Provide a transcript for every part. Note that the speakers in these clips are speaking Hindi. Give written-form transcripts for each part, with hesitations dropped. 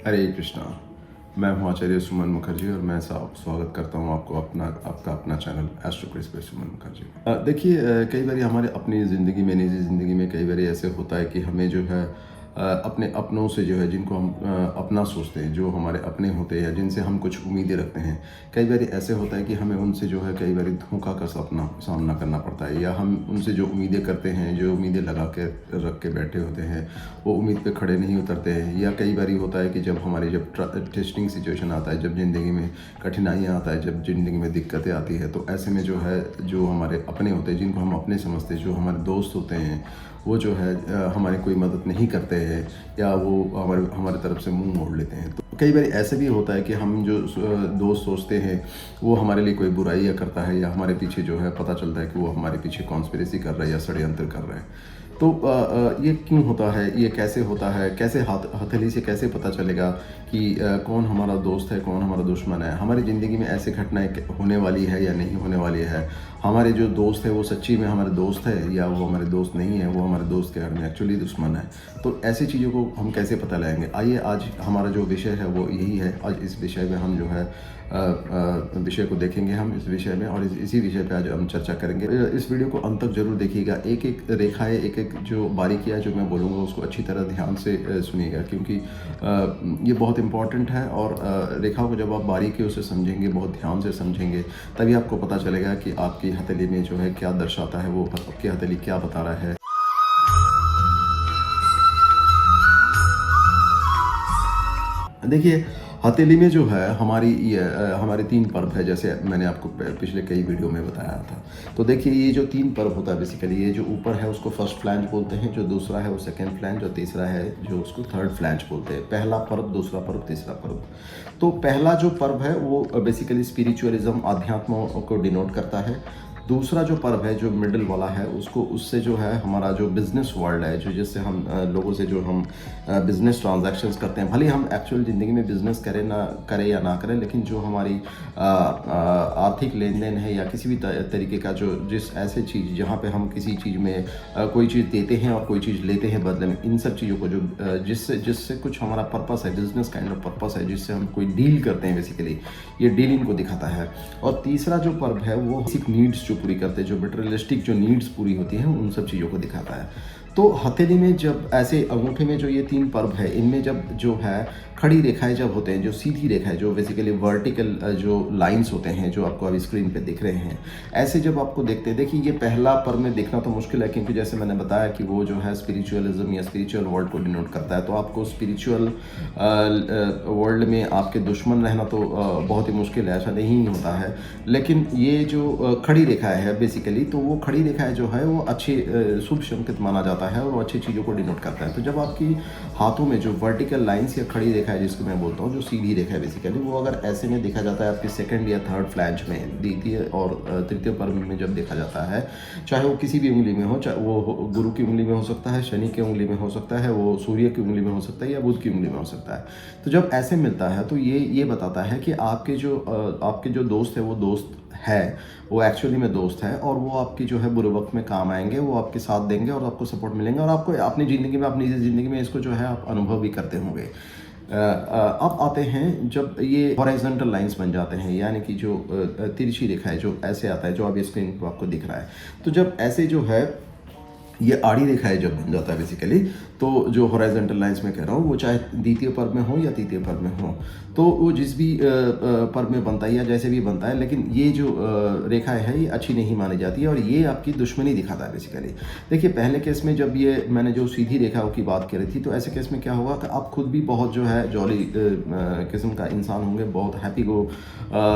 हरे कृष्णा। मैं हूँ आचार्य सुमन मुखर्जी और मैं स्वागत करता हूँ आपको आपका अपना चैनल एस्ट्रो क्रिस पे सुमन मुखर्जी। देखिए, कई बार हमारे अपनी ज़िंदगी में, निजी ज़िंदगी में कई बार ऐसे होता है कि हमें जो है अपने अपनों से जो है, जिनको हम अपना सोचते हैं, जो हमारे अपने होते हैं या जिनसे हम कुछ उम्मीदें रखते हैं, कई बार ऐसे होता है कि हमें उनसे जो है कई बार धोखा का सामना करना पड़ता है, या हम उनसे जो उम्मीदें करते हैं, जो उम्मीदें लगा के रख के बैठे होते हैं, वो उम्मीद पे खड़े नहीं उतरते हैं। या कई बार होता है कि जब हमारी टेस्टिंग सिचुएशन आता है, जब ज़िंदगी में कठिनाइयाँ आता है, जब ज़िंदगी में दिक्कतें आती है, तो ऐसे में जो है, जो हमारे अपने होते हैं, जिनको हम अपने समझते हैं, जो हमारे दोस्त होते हैं, वो जो है हमारी कोई मदद नहीं करते हैं, या वो हमारे तरफ से मुंह मोड़ लेते हैं। तो कई बार ऐसे भी होता है कि हम जो दोस्त सोचते हैं, वो हमारे लिए कोई बुराई करता है, या हमारे पीछे जो है पता चलता है कि वो हमारे पीछे कॉन्स्पिरेसी कर रहा है या षड्यंत्र कर रहा है। तो ये क्यों होता है, ये कैसे होता है, कैसे हथेली से कैसे पता चलेगा कि कौन हमारा दोस्त है, कौन हमारा दुश्मन है। हमारी ज़िंदगी में ऐसी घटनाएं होने वाली है या नहीं होने वाली है। हमारे जो दोस्त है वो सच्ची में हमारे दोस्त है, या वो हमारे दोस्त नहीं है, वो हमारे दोस्त के घर में एक्चुअली दुश्मन है। तो ऐसी चीज़ों को हम कैसे पता लगाएंगे। आइए, आज हमारा जो विषय है वो यही है। आज इस विषय में हम जो है विषय को देखेंगे हम इस विषय में, और इसी विषय पे आज हम चर्चा करेंगे। इस वीडियो को अंत तक जरूर देखिएगा। एक एक रेखाएं, एक एक जो बारीकियां जो मैं बोलूँगा उसको अच्छी तरह ध्यान से सुनिएगा, क्योंकि ये बहुत इंपॉर्टेंट है। और रेखाओं को जब आप बारीकियों से समझेंगे, बहुत ध्यान से समझेंगे, तभी आपको पता चलेगा कि आपकी हथेली में जो है क्या दर्शाता है, वो आपकी हथेली क्या बता रहा है। देखिए, हथेली में जो है हमारे 3 पर्व है, जैसे मैंने आपको पिछले कई वीडियो में बताया था। तो देखिए, ये जो 3 पर्व होता है, बेसिकली ये जो ऊपर है उसको फर्स्ट फ्लैंज बोलते हैं, जो दूसरा है वो सेकंड फ्लैंज, और तीसरा है जो उसको थर्ड फ्लैंज बोलते हैं। पहला पर्व, दूसरा पर्व, तीसरा पर्व। तो पहला जो पर्व है वो बेसिकली स्पिरिचुअलिज्म, अध्यात्म को डिनोट करता है। दूसरा जो पर्व है, जो मिडिल वाला है, उससे जो है हमारा जो बिज़नेस वर्ल्ड है, जो जिससे हम लोगों से जो हम बिज़नेस ट्रांजैक्शंस करते हैं, भले हम एक्चुअल ज़िंदगी में बिज़नेस करें या ना करें, लेकिन जो हमारी आर्थिक लेन देन है, या किसी भी तरीके का जो ऐसे चीज़ जहाँ पे हम किसी चीज़ में कोई चीज़ देते हैं और कोई चीज़ लेते हैं बदले में, इन सब चीज़ों को जो जिससे कुछ हमारा पर्पस है, बिजनेस काइंड ऑफ पर्पस है, जिससे हम कोई डील करते हैं, बेसिकली ये डीलिंग को दिखाता है। और तीसरा जो पर्व है वो बेसिक नीड्स जो पूरी करते हैं, जो मटेरियलिस्टिक जो नीड्स पूरी होती हैं, उन सब चीज़ों को दिखाता है। तो हथेली में जब ऐसे अंगूठे में जो ये 3 पर्व है, इनमें जब जो है खड़ी रेखाएं जब होते हैं, जो सीधी रेखाएं, जो बेसिकली वर्टिकल जो लाइंस होते हैं, जो आपको अभी स्क्रीन पे दिख रहे हैं, ऐसे जब आपको देखते हैं, देखिए ये पहला पर्व में देखना तो मुश्किल है, क्योंकि जैसे मैंने बताया कि वो जो है स्पिरिचुअलिज्म या स्पिरिचुअल वर्ल्ड को डिनोट करता है। तो आपको स्पिरिचुअल वर्ल्ड में आपके दुश्मन रहना तो बहुत ही मुश्किल है, ऐसा नहीं होता है। लेकिन ये जो खड़ी रेखाएं है बेसिकली, तो वो खड़ी रेखाएं जो है वो अच्छे शुभ संकेत माना जाता है, और वो अच्छी चीज़ों को डिनोट करता है। तो जब आपकी हाथों में जो वर्टिकल लाइंस या खड़ी रेखा है, जिसको मैं बोलता हूँ, जो सीधी रेखा है बेसिकली, वो अगर ऐसे में देखा जाता है आपके सेकंड या थर्ड फ्लैंज में, द्वितीय और तृतीय पर्व में जब देखा जाता है, चाहे वो किसी भी उंगली में हो, चाहे वो गुरु की उंगली में हो सकता है, शनि की उंगली में हो सकता है, वो सूर्य की उंगली में हो सकता है, या बुध की उंगली में हो सकता है। तो जब ऐसे मिलता है तो ये बताता है कि आपके जो दोस्त है, वो दोस्त है, वो एक्चुअली में दोस्त है, और वो आपकी जो है बुरे वक्त में काम आएंगे, वो आपके साथ देंगे और आपको सपोर्ट मिलेंगे, और आपको अपनी ज़िंदगी में, अपनी ज़िंदगी में इसको जो है आप अनुभव भी करते होंगे। अब आते हैं जब ये हॉरिजॉन्टल लाइंस बन जाते हैं, यानी कि जो तिरछी रेखा है, जो ऐसे आता है, जो अभी स्क्रीन पर आपको दिख रहा है। तो जब ऐसे जो है ये आड़ी रेखाएं जब बन जाता है बेसिकली, तो जो हॉरिजॉन्टल लाइंस में कह रहा हूँ, वो चाहे द्वितीय पर्व में हो या तृतीय पर्व में हो, तो वो जिस भी पर्व में बनता है या जैसे भी बनता है, लेकिन ये जो रेखाएं है ये अच्छी नहीं मानी जाती है, और ये आपकी दुश्मनी दिखाता है बेसिकली। देखिए, पहले केस में जब ये मैंने जो सीधी रेखाओं की बात करी थी, तो ऐसे केस में क्या होगा कि आप खुद भी बहुत जो है जॉली किस्म का इंसान होंगे, बहुत happy go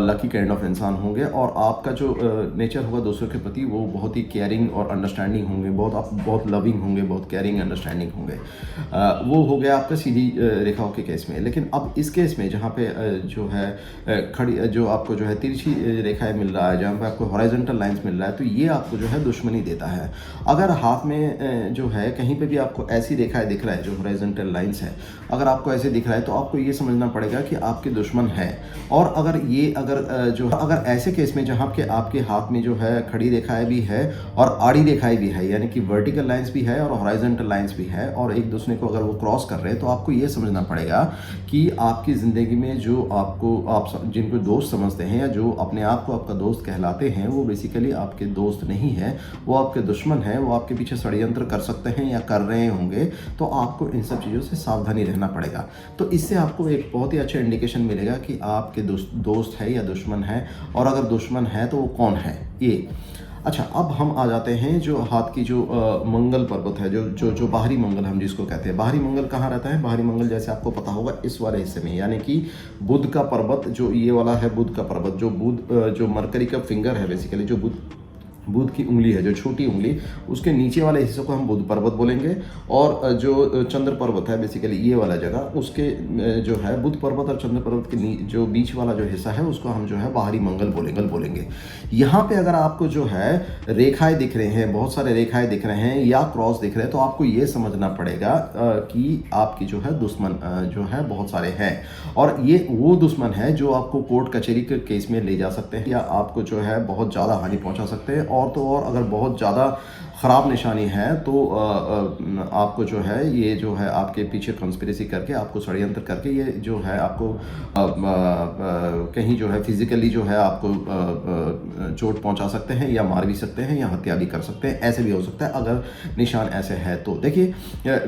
lucky kind of इंसान होंगे, और आपका जो नेचर होगा दूसरों के प्रति, वो बहुत ही केयरिंग और अंडरस्टैंडिंग होंगे, आप बहुत लविंग होंगे, बहुत केयरिंग अंडरस्टैंडिंग होंगे। वो हो गया आपका सीधी रेखाओं के केस में। लेकिन अब इस केस में जहाँ पे जो है खड़ी, जो आपको जो है तिरछी रेखाएं मिल रहा है, जहाँ पे आपको हॉरिजॉन्टल लाइंस मिल रहा है, तो ये आपको जो है दुश्मनी देता है। अगर हाथ में जो है कहीं पे भी आपको ऐसी रेखाएं दिख रहा है, जो हॉरिजॉन्टल लाइंस है, अगर आपको ऐसे दिख रहा है, तो आपको ये समझना पड़ेगा कि आपके दुश्मन है। और अगर ऐसे केस में जहाँ पे आपके हाथ में जो है खड़ी रेखाएं भी है और आड़ी रेखाएं भी है, यानी कि वर्टिकल लाइंस भी है और हॉरिजॉन्टल लाइंस भी है, और एक दूसरे को अगर वो क्रॉस कर रहे हैं, तो आपको ये समझना पड़ेगा कि आपकी ज़िंदगी में जो आप जिनको दोस्त समझते हैं या जो अपने आप को आपका दोस्त कहलाते हैं, वो बेसिकली आपके दोस्त नहीं है, वो आपके दुश्मन है। वो आपके पीछे षड्यंत्र कर सकते हैं या कर रहे होंगे, तो आपको इन सब चीज़ों से सावधानी रहना पड़ेगा। तो इससे आपको एक बहुत ही अच्छा इंडिकेशन मिलेगा कि आपके दोस्त है या दुश्मन है, और अगर दुश्मन है तो वो कौन है ये। अच्छा, अब हम आ जाते हैं जो हाथ की जो मंगल पर्वत है, जो बाहरी मंगल हम जिसको कहते हैं। बाहरी मंगल कहाँ रहता है? बाहरी मंगल जैसे आपको पता होगा इस वाले हिस्से में, यानी कि बुध का पर्वत जो ये वाला है, बुध का पर्वत जो मरकरी का फिंगर है बेसिकली, जो बुध की उंगली है, जो छोटी उंगली, उसके नीचे वाले हिस्से को हम बुध पर्वत बोलेंगे। और जो चंद्र पर्वत है बेसिकली ये वाला जगह, उसके जो है बुध पर्वत और चंद्र पर्वत के जो बीच वाला जो हिस्सा है उसको हम जो है बाहरी मंगल बोलेंगे। यहाँ पे अगर आपको जो है रेखाएं दिख रहे हैं, बहुत सारे रेखाएं दिख रहे हैं या क्रॉस दिख रहे हैं, तो आपको ये समझना पड़ेगा कि आपकी जो है दुश्मन जो है बहुत सारे हैं, और ये वो दुश्मन है जो आपको कोर्ट कचहरी के केस में ले जा सकते हैं या आपको जो है बहुत ज़्यादा हानि पहुँचा सकते हैं। और तो और अगर बहुत ज़्यादा ख़राब निशानी है तो आपको जो है ये जो है आपके पीछे कंस्पिरेसी करके, आपको षड्यंत्र करके, ये जो है आपको कहीं जो है फिजिकली जो है आपको चोट पहुंचा सकते हैं या मार भी सकते हैं या हत्या भी कर सकते हैं। ऐसे भी हो सकता है अगर निशान ऐसे है तो। देखिए,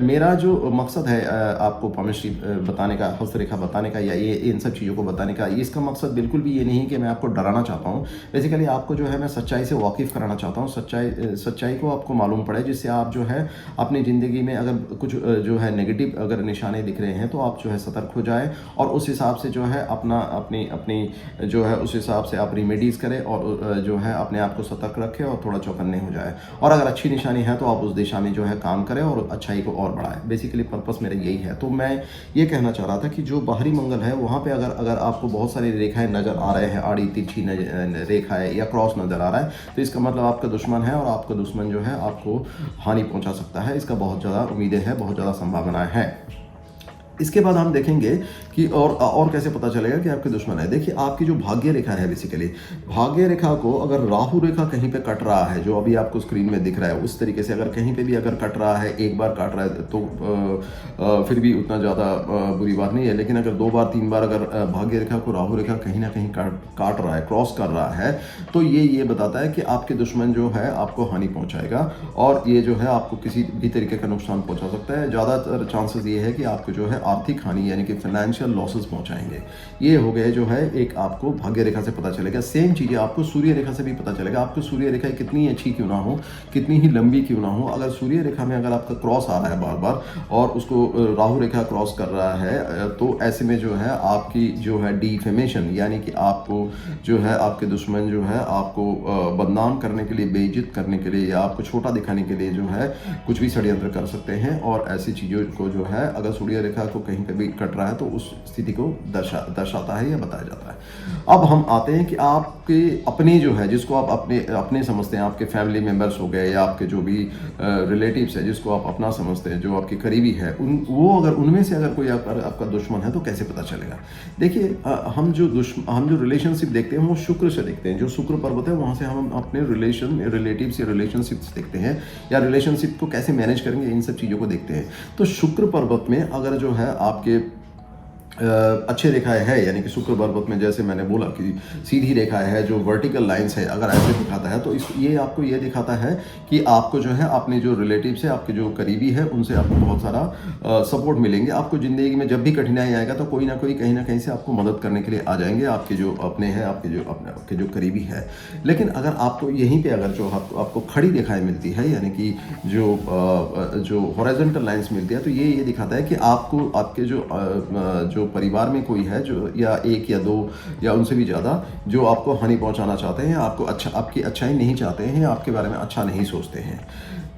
मेरा जो मकसद है आपको पामिस्ट्री बताने का, हस्तरेखा बताने का या ये इन सब चीज़ों को बताने का, इसका मकसद बिल्कुल भी ये नहीं कि मैं आपको डराना चाहता हूँ। बेसिकली आपको जो है मैं सच्चाई से वाकिफ़ कराना चाहता हूँ, सच्चाई को आपको मालूम पड़े, जिससे आप जो है अपनी ज़िंदगी में अगर कुछ जो है नेगेटिव अगर निशाने दिख रहे हैं तो आप जो है सतर्क हो जाए और उस हिसाब से जो है अपनी जो है उस हिसाब से आप रेमेडीज़ करें और जो है अपने आप को सतर्क रखें और थोड़ा चौकन्ने हो जाए। और अगर अच्छी निशानी है तो आप उस दिशा में जो है काम करें और अच्छाई को और बढ़ाएं। बेसिकली पर्पस मेरा यही है। तो मैं ये कहना चाह रहा था कि जो बाहरी मंगल है वहाँ पे अगर आपको बहुत सारी रेखाएं नज़र आ रहे हैं, आड़ी तिरछी रेखा है या क्रॉस नज़र आ रहा है, तो इसका मतलब आपका दुश्मन है और आपका दुश्मन जो है आपको हानि पहुंचा सकता है। इसका बहुत ज़्यादा उम्मीदें हैं, बहुत ज़्यादा संभावनाएं हैं। इसके बाद हम देखेंगे कि और कैसे पता चलेगा कि आपके दुश्मन है। देखिए, आपकी जो भाग्य रेखा है, बेसिकली भाग्य रेखा को अगर राहु रेखा कहीं पे कट रहा है, जो अभी आपको स्क्रीन में दिख रहा है उस तरीके से अगर कहीं पे भी अगर कट रहा है, एक बार काट रहा है तो फिर भी उतना ज़्यादा बुरी बात नहीं है। लेकिन अगर 2 बार 3 बार अगर भाग्य रेखा को राहु रेखा कहीं ना कहीं काट रहा है, क्रॉस कर रहा है, तो ये बताता है कि आपके दुश्मन जो है आपको हानि पहुँचाएगा और ये जो है आपको किसी भी तरीके का नुकसान पहुँचा सकता है। ज़्यादातर चांसेस ये है कि आपको जो है आर्थिक हानि यानी कि फाइनेंशियल लॉसेस पहुंचाएंगे। ये हो गए जो है एक आपको भाग्य रेखा से पता चलेगा। सेम चीज़ें आपको सूर्य रेखा से भी पता चलेगा। आपको सूर्य रेखा कितनी अच्छी क्यों ना हो, कितनी ही लंबी क्यों ना हो, अगर सूर्य रेखा में अगर आपका क्रॉस आ रहा है बार बार और उसको राहु रेखा क्रॉस कर रहा है, तो ऐसे में जो है आपकी जो है डिफेमेशन यानी कि आपको जो है आपके दुश्मन जो है आपको बदनाम करने के लिए, बेइज्जत करने के लिए या आपको छोटा दिखाने के लिए जो है कुछ भी षड्यंत्र कर सकते हैं। और ऐसी चीज़ों को जो है अगर सूर्य रेखा को कहीं पे भी कट रहा है तो उस स्थिति को दर्शाता है या बताया जाता है। अब हम आते हैं कि आपके अपने जो है, जिसको आप अपने समझते हैं, आपके फैमिली मेंबर्स हो गए या आपके जो भी रिलेटिव्स है जिसको आप अपना समझते हैं, जो आपके करीबी है, वो अगर उनमें से अगर कोई आपका दुश्मन है तो कैसे पता चलेगा। देखिए, हम जो रिलेशनशिप देखते हैं वो शुक्र से देखते हैं। जो शुक्र पर्वत है वहाँ से हम अपने रिलेटिव्स या रिलेशनशिप्स देखते हैं या रिलेशनशिप को कैसे मैनेज करेंगे, इन सब चीज़ों को देखते हैं। तो शुक्र पर्वत में अगर जो है आपके अच्छे रेखाएं है, यानी कि शुक्र पर्वत में जैसे मैंने बोला कि सीधी रेखाएं है, जो वर्टिकल लाइंस है, अगर ऐसे दिखाता है तो ये आपको ये दिखाता है कि आपको जो है अपने जो रिलेटिव्स है, आपके जो करीबी है, उनसे आपको बहुत सारा सपोर्ट मिलेंगे। आपको ज़िंदगी में जब भी कठिनाई आएगा तो कोई ना कोई कहीं ना कहीं से आपको मदद करने के लिए आ जाएंगे, आपके जो अपने हैं, आपके जो करीबी है। लेकिन अगर आपको यहीं पर अगर जो आपको खड़ी रेखाएँ मिलती है, यानी कि जो हॉरिजॉन्टल लाइंस मिलती है, तो ये दिखाता है कि आपको आपके जो परिवार में कोई है जो या 1 या 2 या उनसे भी ज़्यादा जो आपको हानि पहुंचाना चाहते हैं, आपकी अच्छाई नहीं चाहते हैं या आपके बारे में अच्छा नहीं सोचते हैं।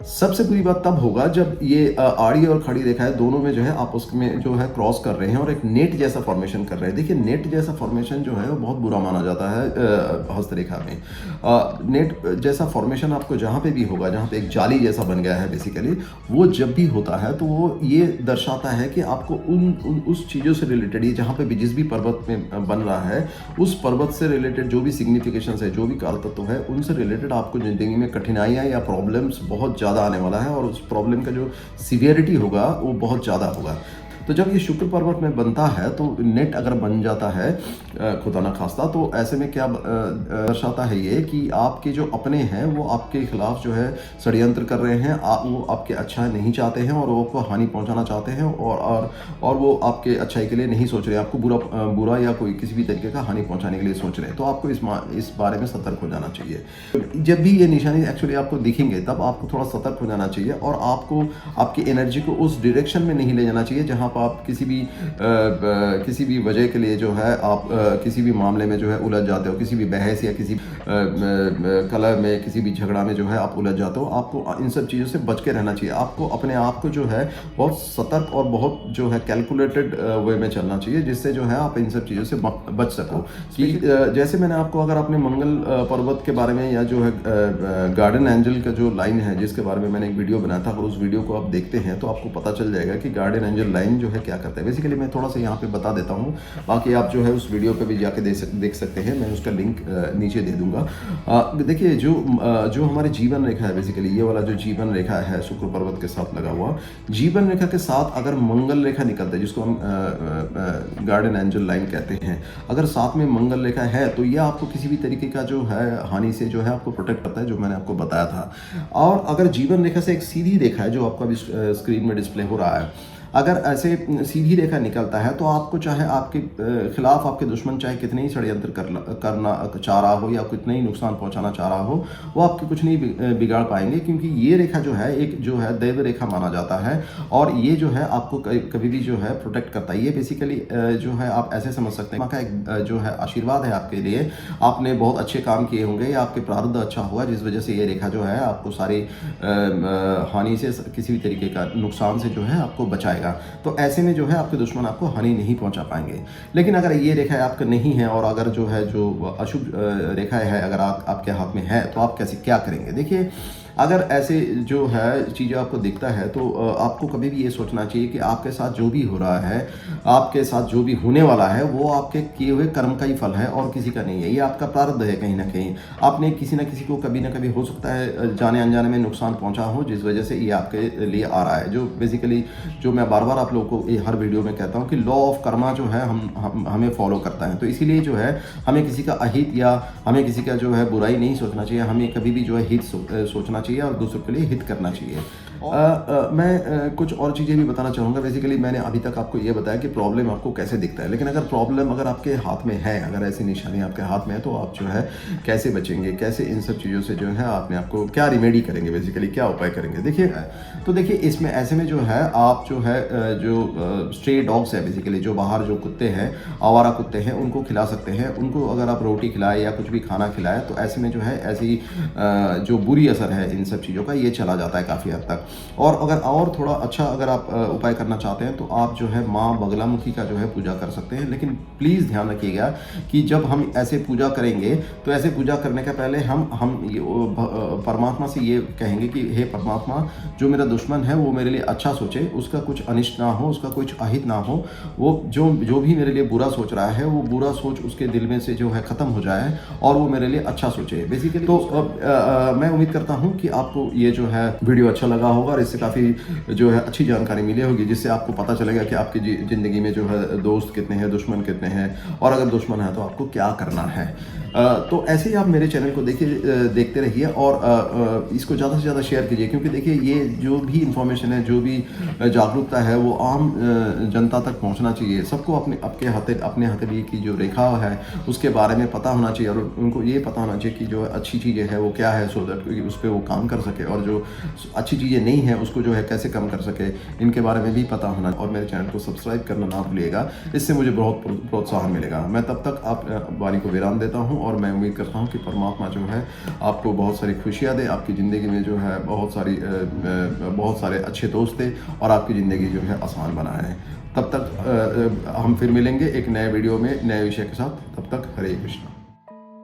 सबसे बुरी बात तब होगा जब ये आड़ी और खड़ी रेखाएं दोनों में जो है आपस में जो है क्रॉस कर रहे हैं और एक नेट जैसा फॉर्मेशन कर रहे हैं। देखिए, नेट जैसा फॉर्मेशन जो है वो बहुत बुरा माना जाता है हस्तरेखा में। नेट जैसा फॉर्मेशन आपको जहाँ पे भी होगा, जहाँ पे एक जाली जैसा बन गया है बेसिकली, वो जब भी होता है तो वो ये दर्शाता है कि आपको उस चीज़ों से रिलेटेड, ये जहाँ पे भी जिस भी पर्वत में बन रहा है उस पर्वत से रिलेटेड जो भी सिग्निफिकेशंस है, जो भी काल तत्व है, उनसे रिलेटेड आपको ज़िंदगी में कठिनाइयाँ या प्रॉब्लम्स बहुत ज़्यादा आने वाला है और उस प्रॉब्लम का जो सीवियरिटी होगा वो बहुत ज़्यादा होगा। तो जब ये शुक्र पर्वत में बनता है तो नेट अगर बन जाता है खुदा न खास्ता, तो ऐसे में क्या दर्शाता है ये कि आपके जो अपने हैं वो आपके खिलाफ जो है षड्यंत्र कर रहे हैं, वो आपके अच्छा नहीं चाहते हैं और वो आपको हानि पहुंचाना चाहते हैं और वो आपके अच्छाई के लिए नहीं सोच रहे, आपको बुरा या कोई किसी भी तरीके का हानि पहुंचाने के लिए सोच रहे हैं। तो आपको इस बारे में सतर्क हो जाना चाहिए। जब भी ये निशानी एक्चुअली आपको दिखेंगे तब आपको थोड़ा सतर्क हो जाना चाहिए और आपको आपकी एनर्जी को उस डायरेक्शन में नहीं ले जाना चाहिए जहाँ आप किसी भी वजह के लिए जो है आप किसी भी मामले में जो है उलझ जाते हो, किसी भी बहस या किसी कलह में, किसी भी झगड़ा में जो है आप उलझ जाते हो। आपको इन सब चीज़ों से बच के रहना चाहिए। आपको अपने आप को जो है बहुत सतर्क और बहुत जो है कैलकुलेटेड वे में चलना चाहिए, जिससे जो है आप इन सब चीज़ों से बच सको। कि जैसे मैंने आपको अगर अपने मंगल पर्वत के बारे में या जो है गार्डन एंजल का जो लाइन है जिसके बारे में मैंने एक वीडियो बनाया था, अगर उस वीडियो को आप देखते हैं तो आपको पता चल जाएगा कि गार्डन एंजल लाइन जो है क्या करता है। बेसिकली मैं थोड़ा सा यहाँ पे बता देता हूँ, बाकी आप जो है उस वीडियो पे भी जाके देख सकते हैं, मैं उसका लिंक नीचे दे दूंगा। देखिए जो हमारे जीवन रेखा है, बेसिकली ये वाला जो जीवन रेखा है शुक्र पर्वत के साथ लगा हुआ, जीवन रेखा के साथ अगर मंगल रेखा निकलता है जिसको हम गार्डन एंजल लाइन कहते हैं, अगर साथ में मंगल रेखा है तो ये आपको किसी भी तरीके का जो है हानि से जो है आपको प्रोटेक्ट करता है, जो मैंने आपको बताया था। और अगर जीवन रेखा से एक सीधी रेखा है जो आपका भी स्क्रीन में डिस्प्ले हो रहा है, अगर ऐसे सीधी रेखा निकलता है तो आपको चाहे आपके खिलाफ आपके दुश्मन चाहे कितने ही षड्यंत्र करना चाह रहा हो या कितने ही नुकसान पहुंचाना चाह रहा हो, वो आपके कुछ नहीं बिगाड़ पाएंगे, क्योंकि ये रेखा जो है एक जो है दैव रेखा माना जाता है और ये जो है आपको कभी भी जो है प्रोटेक्ट करता है। ये बेसिकली जो है आप ऐसे समझ सकते हैं, माँ का एक जो है आशीर्वाद है आपके लिए, आपने बहुत अच्छे काम किए होंगे या आपके प्रारब्ध अच्छा हुआ जिस वजह से ये रेखा जो है आपको सारी हानि से, किसी भी तरीके का नुकसान से जो है आपको बचाएगा। तो ऐसे में जो है आपके दुश्मन आपको हानि नहीं पहुंचा पाएंगे। लेकिन अगर ये रेखा आपका नहीं है और अगर जो है जो अशुभ रेखा है अगर आपके हाथ में है तो आप कैसे क्या करेंगे। देखिए, अगर ऐसे जो है चीज़ें आपको दिखता है तो आपको कभी भी ये सोचना चाहिए कि आपके साथ जो भी हो रहा है, आपके साथ जो भी होने वाला है, वो आपके किए हुए कर्म का ही फल है और किसी का नहीं है। ये आपका प्रारब्ध है कहीं ना कहीं। आपने किसी न किसी को कभी ना कभी हो सकता है जाने अनजाने में नुकसान पहुंचा हो, जिस वजह से ये आपके लिए आ रहा है। जो बेसिकली जो मैं बार बार आप लोगों को हर वीडियो में कहता हूँ कि लॉ ऑफ कर्मा जो है हमें फॉलो करता है। तो इसीलिए जो है हमें किसी का अहित या हमें किसी का जो है बुराई नहीं सोचना चाहिए, हमें कभी भी जो है हित सोचना चाहिए और दूसरों के लिए हित करना चाहिए। मैं कुछ और चीज़ें भी बताना चाहूँगा। बेसिकली मैंने अभी तक आपको ये बताया कि प्रॉब्लम आपको कैसे दिखता है, लेकिन अगर प्रॉब्लम अगर आपके हाथ में है, अगर ऐसी निशानी आपके हाथ में है तो आप जो है कैसे बचेंगे, कैसे इन सब चीज़ों से जो है आपने आपको क्या रिमेडी करेंगे, बेसिकली क्या उपाय करेंगे। देखिए इसमें ऐसे में जो है आप जो है जो स्ट्रे डॉग्स है, बेसिकली जो बाहर जो कुत्ते हैं, आवारा कुत्ते हैं, उनको खिला सकते हैं। उनको अगर आप रोटी खिलाएं या कुछ भी खाना खिलाएं तो ऐसे में जो है ऐसी जो बुरी असर है इन सब चीज़ों का ये चला जाता है काफ़ी हद तक। और अगर और थोड़ा अच्छा अगर आप उपाय करना चाहते हैं तो आप जो है माँ बगलामुखी का जो है पूजा कर सकते हैं। लेकिन प्लीज़ ध्यान रखिएगा कि जब हम ऐसे पूजा करेंगे तो ऐसे पूजा करने के पहले हम परमात्मा से ये कहेंगे कि हे परमात्मा, जो मेरा दुश्मन है वो मेरे लिए अच्छा सोचे, उसका कुछ अनिष्ट ना हो, उसका कुछ अहित ना हो, वो जो भी मेरे लिए बुरा सोच रहा है वो बुरा सोच उसके दिल में से जो है ख़त्म हो जाए और वो मेरे लिए अच्छा सोचे बेसिकली। तो मैं उम्मीद करता हूँ कि आपको ये जो है वीडियो अच्छा लगा होगा और इससे काफ़ी जो है अच्छी जानकारी मिली होगी, जिससे आपको पता चलेगा कि आपकी ज़िंदगी में जो है दोस्त कितने हैं, दुश्मन कितने हैं, और अगर दुश्मन है तो आपको क्या करना है। तो ऐसे ही आप मेरे चैनल को देखते रहिए और इसको ज़्यादा से ज़्यादा शेयर कीजिए, क्योंकि देखिए ये जो भी इंफॉर्मेशन है, जो भी जागरूकता है वो आम जनता तक पहुंचना चाहिए। सबको अपने हथेली की जो रेखा है उसके बारे में पता होना चाहिए और उनको ये पता होना चाहिए कि जो अच्छी चीज़ें है वो क्या है, सो दैट उस पर वो काम कर सके, और जो अच्छी चीज़ें नहीं है उसको जो है कैसे कम कर सके, इनके बारे में भी पता होना। और मेरे चैनल को सब्सक्राइब करना ना भूलिएगा, इससे मुझे बहुत प्रोत्साहन मिलेगा। मैं तब तक आप वाणी को विराम देता हूँ और मैं उम्मीद करता हूँ कि परमात्मा जो है आपको बहुत सारी खुशियाँ दे, आपकी ज़िंदगी में जो है बहुत सारे अच्छे दोस्त दे और आपकी ज़िंदगी जो है आसान बनाए। तब तक हम फिर मिलेंगे एक नए वीडियो में नए विषय के साथ। तब तक हरे कृष्णा।